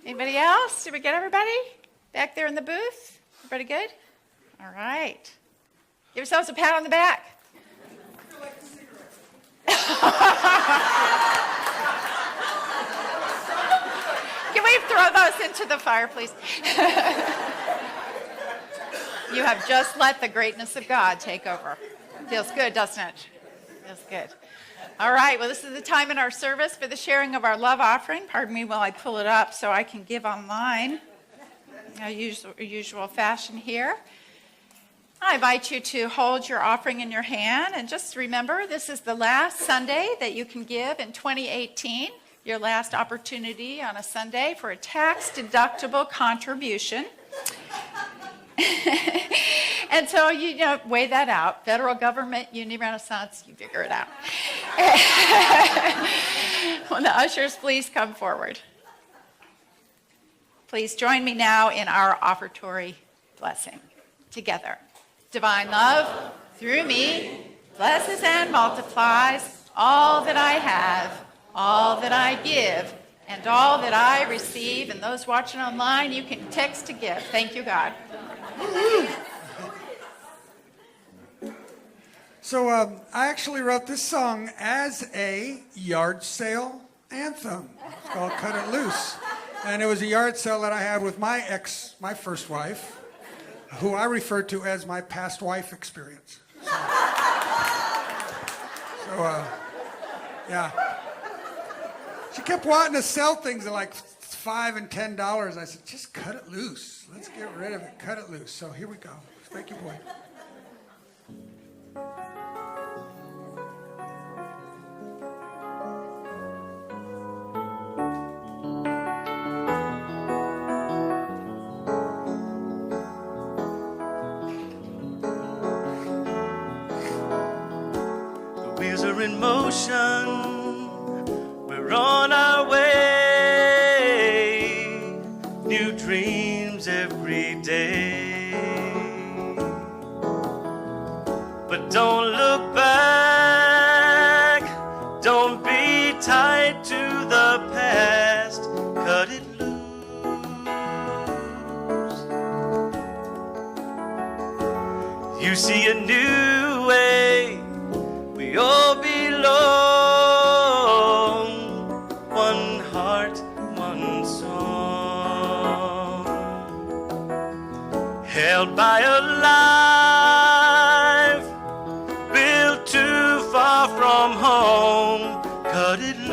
Anybody else? Did we get everybody back there in the booth? Everybody good? All right. Give yourselves a pat on the back. Can we throw those into the fire, please? You have just let the greatness of God take over. Feels good, doesn't it? Feels good. All right, well, this is the time in our service for the sharing of our love offering. Pardon me while I pull it up so I can give online. Usual fashion here. I invite you to hold your offering in your hand, and just remember, this is the last Sunday that you can give in 2018, your last opportunity on a Sunday for a tax-deductible contribution. And so, weigh that out. Federal government, uni renaissance, you figure it out. Will the ushers please come forward? Please join me now in our offertory blessing together. Divine love, through me, blesses and multiplies all that I have, all that I give, and all that I receive. And those watching online, you can text to give. Thank you, God. So I actually wrote this song as a yard sale anthem. It's called Cut It Loose. And it was a yard sale that I had with my first wife, who I referred to as my past wife experience. Yeah. She kept wanting to sell things at like $5 and $10. I said, just cut it loose. Let's get rid of it. Cut it loose. So here we go. Thank you, boy. The wheels are in motion. We're on our way. New dreams every day. But don't look back. Don't be tired. tied to the past, cut it loose. You see a new way, we all belong. One heart, one song, held by a life built too far from home, cut it loose.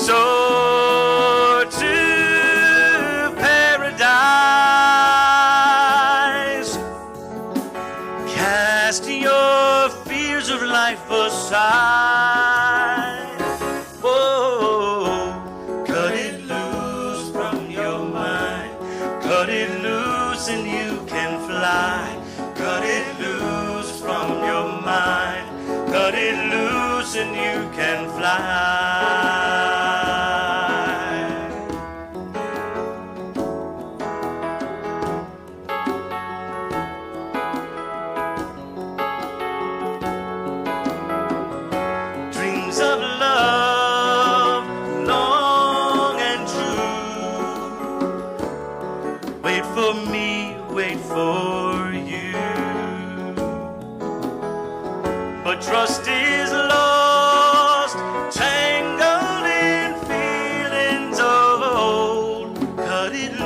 Soar to paradise, cast your fears of life aside. Whoa, cut it loose from your mind, cut it loose and you can fly. Cut it loose from your mind, cut it loose and you can fly. Dreams of love, long and true. Wait for me, wait for you. But trust is lost, tangled in feelings of old. Cut it loose.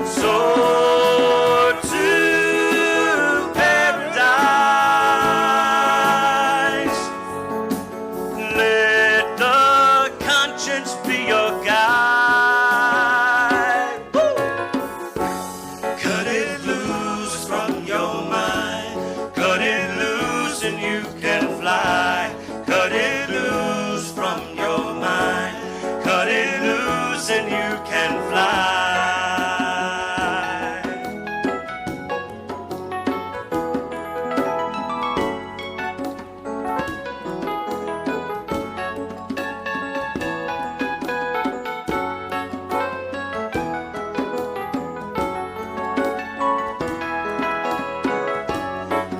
Soar to paradise. Let the conscience be your guide. Woo! Cut it loose from your mind, cut it loose and you can fly. Cut it loose from your mind, cut it loose and you can fly.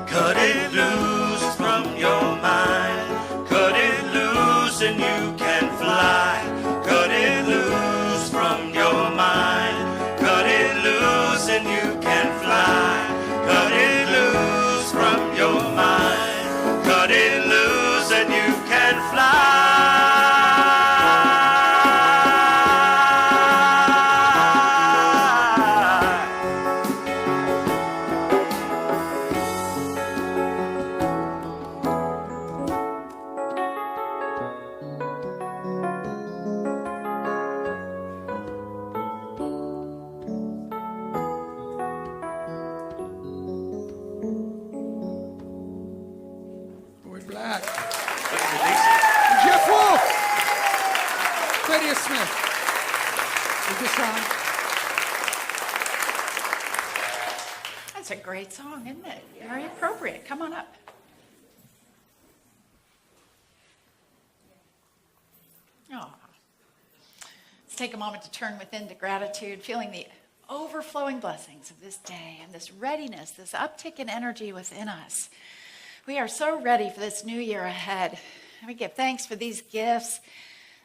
Cut it loose from your mind, cut it loose and you can fly. Cut it loose from your mind, cut it loose and you can fly. Cut it loose from your mind, cut it loose and you can fly. Boy Black. Jeff Wolf. Lydia Smith. Is this on? That's a great song, isn't it? Very appropriate. Come on up. Oh. Let's take a moment to turn within to gratitude, feeling the overflowing blessings of this day and this readiness, this uptick in energy within us. We are so ready for this new year ahead. And we give thanks for these gifts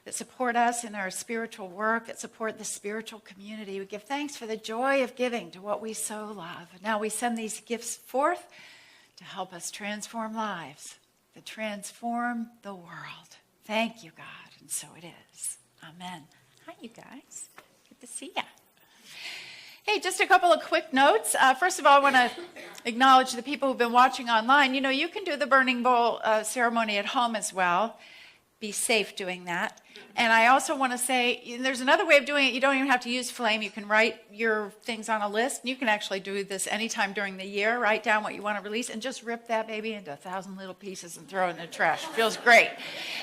that support us in our spiritual work, that support the spiritual community. We give thanks for the joy of giving to what we so love. Now we send these gifts forth to help us transform lives, to transform the world. Thank you, God. And so it is. Amen. Hi, you guys. Good to see you. Hey, just a couple of quick notes. First of all, I want to acknowledge the people who've been watching online. You know, you can do the burning bowl ceremony at home as well. Be safe doing that. And I also want to say, there's another way of doing it. You don't even have to use flame. You can write your things on a list. You can actually do this anytime during the year. Write down what you want to release and just rip that baby into 1,000 little pieces and throw it in the trash. It feels great.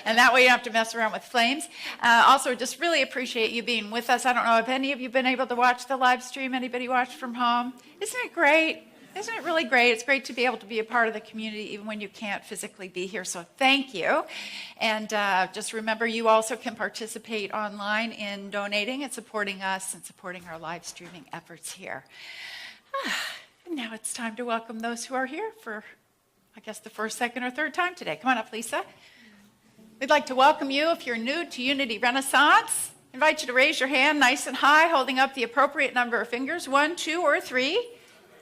And that way you don't have to mess around with flames. Also, just really appreciate you being with us. I don't know if any of you have been able to watch the live stream. Anybody watched from home? Isn't it great? Isn't it really great? It's great to be able to be a part of the community even when you can't physically be here. So thank you. And just remember, you also can participate online in donating and supporting us and supporting our live streaming efforts here. And now it's time to welcome those who are here for, I guess, the first, second, or third time today. Come on up, Lisa. We'd like to welcome you if you're new to Unity Renaissance. Invite you to raise your hand nice and high, holding up the appropriate number of fingers, 1, 2, or 3.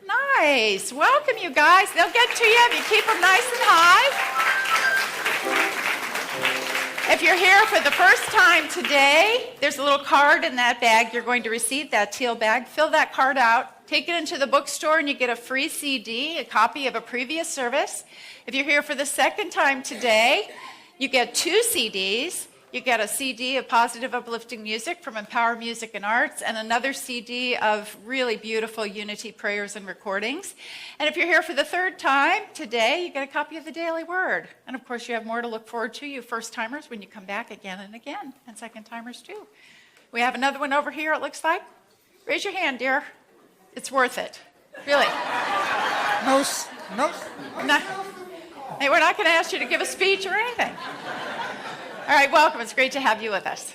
Nice. Welcome, you guys. They'll get to you if you keep them nice and high. If you're here for the first time today, there's a little card in that bag you're going to receive, that teal bag. Fill that card out. Take it into the bookstore and you get a free CD, a copy of a previous service. If you're here for the second time today, you get 2 CDs. You get a CD of positive, uplifting music from Empower Music and Arts, and another CD of really beautiful Unity prayers and recordings. And if you're here for the third time today, you get a copy of the Daily Word. And of course, you have more to look forward to, you first-timers, when you come back again and again, and second-timers too. We have another one over here, it looks like. Raise your hand, dear. It's worth it. Really. No. No. Hey, we're not going to ask you to give a speech or anything. All right, welcome. It's great to have you with us.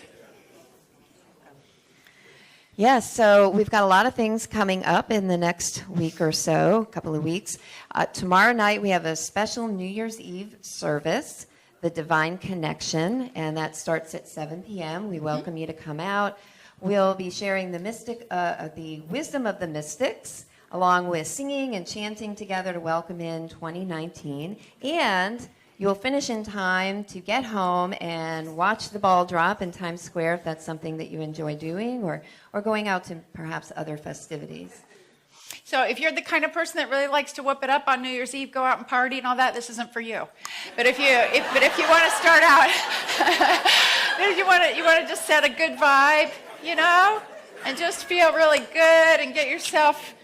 Yes, so we've got a lot of things coming up in the next week or so, a couple of weeks. Tomorrow night we have a special New Year's Eve service, the Divine Connection, and that starts at 7 p.m. We welcome you to come out. We'll be sharing the wisdom of the mystics, along with singing and chanting together to welcome in 2019. And you'll finish in time to get home and watch the ball drop in Times Square if that's something that you enjoy doing, or going out to perhaps other festivities. So if you're the kind of person that really likes to whoop it up on New Year's Eve, go out and party and all that, this isn't for you. But if you want to start out, if you want to just set a good vibe, you know, and just feel really good and get yourself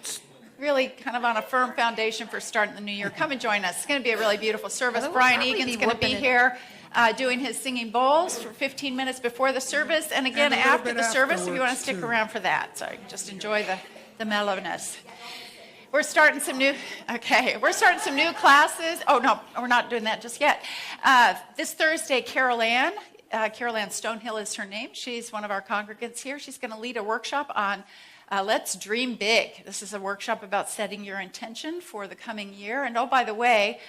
really kind of on a firm foundation for starting the new year, come and join us. It's going to be a really beautiful service. Brian Egan's going to be here doing his singing bowls for 15 minutes before the service, and again after the service if you want to stick around for that. So you can just enjoy the mellowness. We're starting some new classes. Oh, no, we're not doing that just yet. This Thursday, Carol Ann Stonehill is her name. She's one of our congregants here. She's going to lead a workshop on Let's Dream Big. This is a workshop about setting your intention for the coming year. And oh, by the way,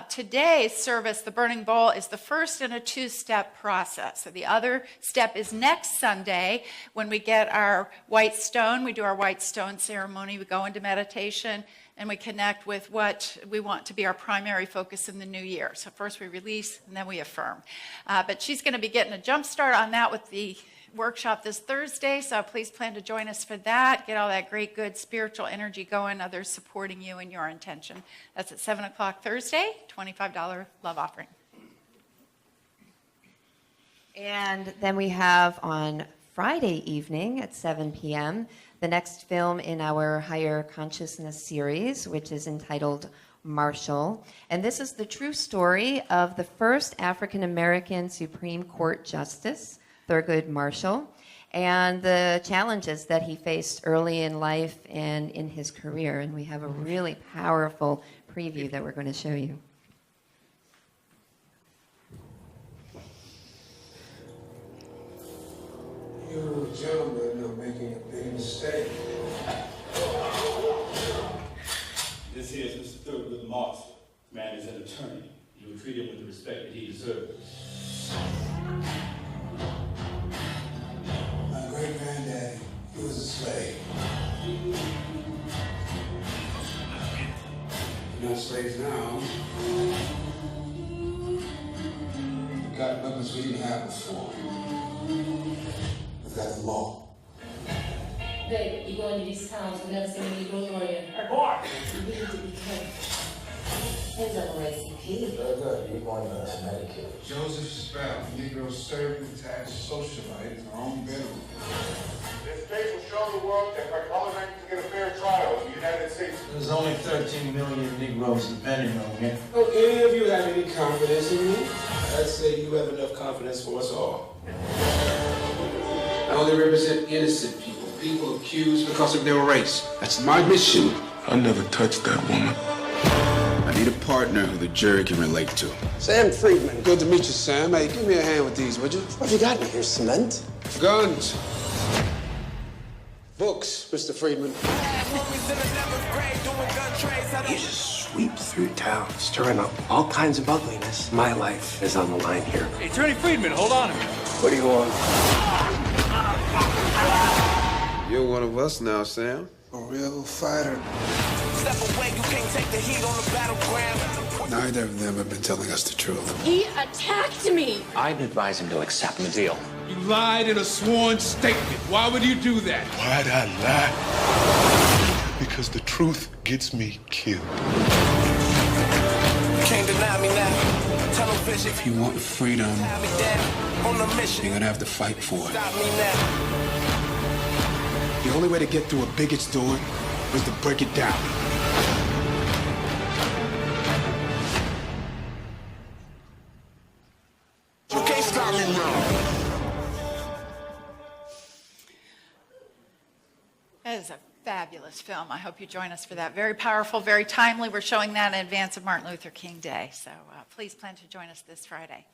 today's service, the Burning Bowl, is the first in a 2-step process. So the other step is next Sunday when we get our white stone. We do our white stone ceremony. We go into meditation and we connect with what we want to be our primary focus in the new year. So first we release and then we affirm. But she's going to be getting a jump start on that with the workshop this Thursday, so please plan to join us for that. Get all that great, good spiritual energy going, others supporting you in your intention. That's at 7 o'clock Thursday, $25 love offering. And then we have on Friday evening at 7 p.m. the next film in our Higher Consciousness series, which is entitled Marshall. And this is the true story of the first African-American Supreme Court Justice, Thurgood Marshall, and the challenges that he faced early in life and in his career. And we have a really powerful preview that we're going to show you. You gentlemen are making a big mistake. This here is Mr. Thurgood Marshall. This man is an attorney. You will treat him with the respect that he deserves. My great-granddaddy, he was a slave. You're not slaves now. We've got weapons we didn't have before. We've got the law. Babe, you go into these towns, we've never seen a Negro lawyer. Hey, boy! You need to be careful. Hands up on ICP. Very good. You're going to Medicare. Joseph Spell, Negro servant, attached socialite, our own bedroom. This case will show the world that by qualifying to get a fair trial in the United States. There's only 13 million Negroes depending on me. Don't any of you have any confidence in me? I'd say you have enough confidence for us all. I only represent innocent people, people accused because of their race. That's my mission. I never touched that woman. I need a partner who the jury can relate to. Sam Friedman. Good to meet you, Sam. Hey, give me a hand with these, would you? What have you got in here, cement? Guns. Books, Mr. Friedman. You just sweep through town, stirring up all kinds of ugliness. My life is on the line here. Hey, Attorney Friedman, hold on a minute. What do you want? You're one of us now, Sam. A real fighter. Step away, you can't take the heat on the battleground. Neither of them have been telling us the truth. He attacked me. I'd advise him to accept the deal. You lied in a sworn statement. Why would you do that? Why'd I lie? Because the truth gets me killed. Can't deny me now. Tell them vision. If you want freedom, Have me down on the mission. you're gonna have to fight for it. Stop me now. The only way to get through a biggot's door is to break it down. You can't stop me now. That is a fabulous film. I hope you join us for that. Very powerful, very timely. We're showing that in advance of Martin Luther King Day. So please plan to join us this Friday.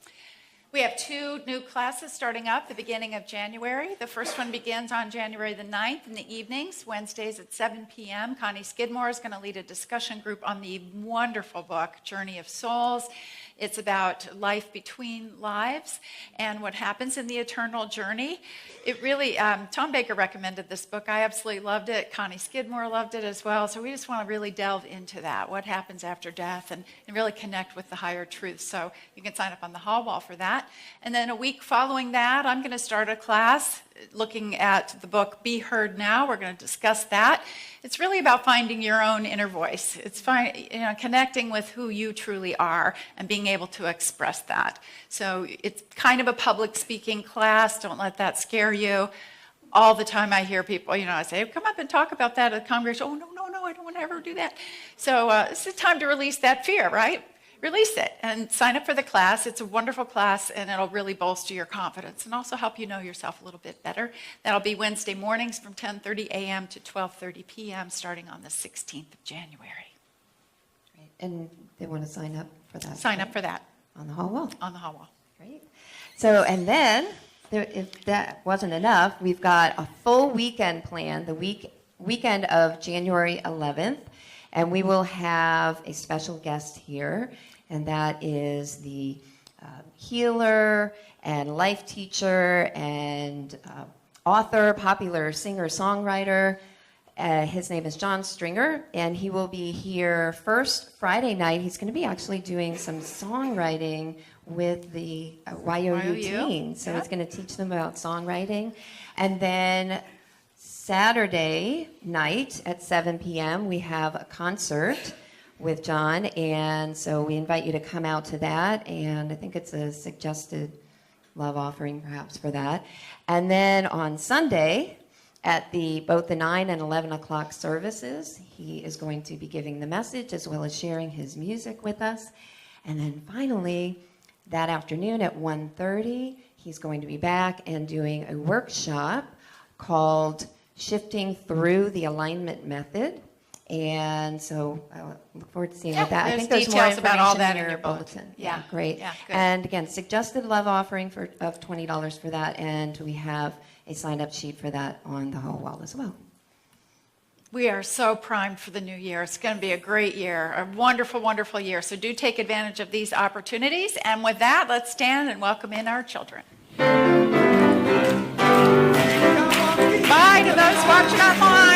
We have 2 new classes starting up the beginning of January. The first one begins on January the 9th in the evenings, Wednesdays at 7 p.m. Connie Skidmore is going to lead a discussion group on the wonderful book, Journey of Souls. It's about life between lives and what happens in the eternal journey. It really, Tom Baker recommended this book. I absolutely loved it. Connie Skidmore loved it as well. So we just want to really delve into that, what happens after death, and really connect with the higher truth. So you can sign up on the hall wall for that. And then a week following that, I'm going to start a class looking at the book Be Heard Now. We're going to discuss that. It's really about finding your own inner voice. It's connecting with who you truly are and being able to express that. So it's kind of a public speaking class. Don't let that scare you. All the time I hear people, I say, come up and talk about that at the congregation. Oh, no, I don't want to ever do that. So this is time to release that fear, right? Release it and sign up for the class. It's a wonderful class, and it'll really bolster your confidence and also help you know yourself a little bit better. That'll be Wednesday mornings from 10:30 a.m. to 12:30 p.m. starting on the 16th of January. Great. And they want to sign up for that? Sign up for that. On the hall wall? On the hall wall. Great. So, and then, if that wasn't enough, we've got a full weekend planned, the weekend of January 11th, and we will have a special guest here, and that is the healer and life teacher and author, popular singer-songwriter. His name is John Stringer, and he will be here first Friday night. He's going to be actually doing some songwriting with the YOU teens. So he's going to teach them about songwriting. And then Saturday night at 7 p.m., we have a concert with John, and so we invite you to come out to that, and I think it's a suggested love offering perhaps for that. And then on Sunday, at both the 9 and 11 o'clock services, he is going to be giving the message as well as sharing his music with us. And then finally, that afternoon at 1:30, he's going to be back and doing a workshop called Shifting Through the Alignment Method. And so I look forward to seeing what that. I think there's more information about all that in your bulletin. Yeah, great. Yeah, good. And again, suggested love offering of $20 for that, and we have a sign-up sheet for that on the hall wall as well. We are so primed for the new year. It's going to be a great year, a wonderful, wonderful year. So do take advantage of these opportunities. And with that, let's stand and welcome in our children. Bye to those watching online.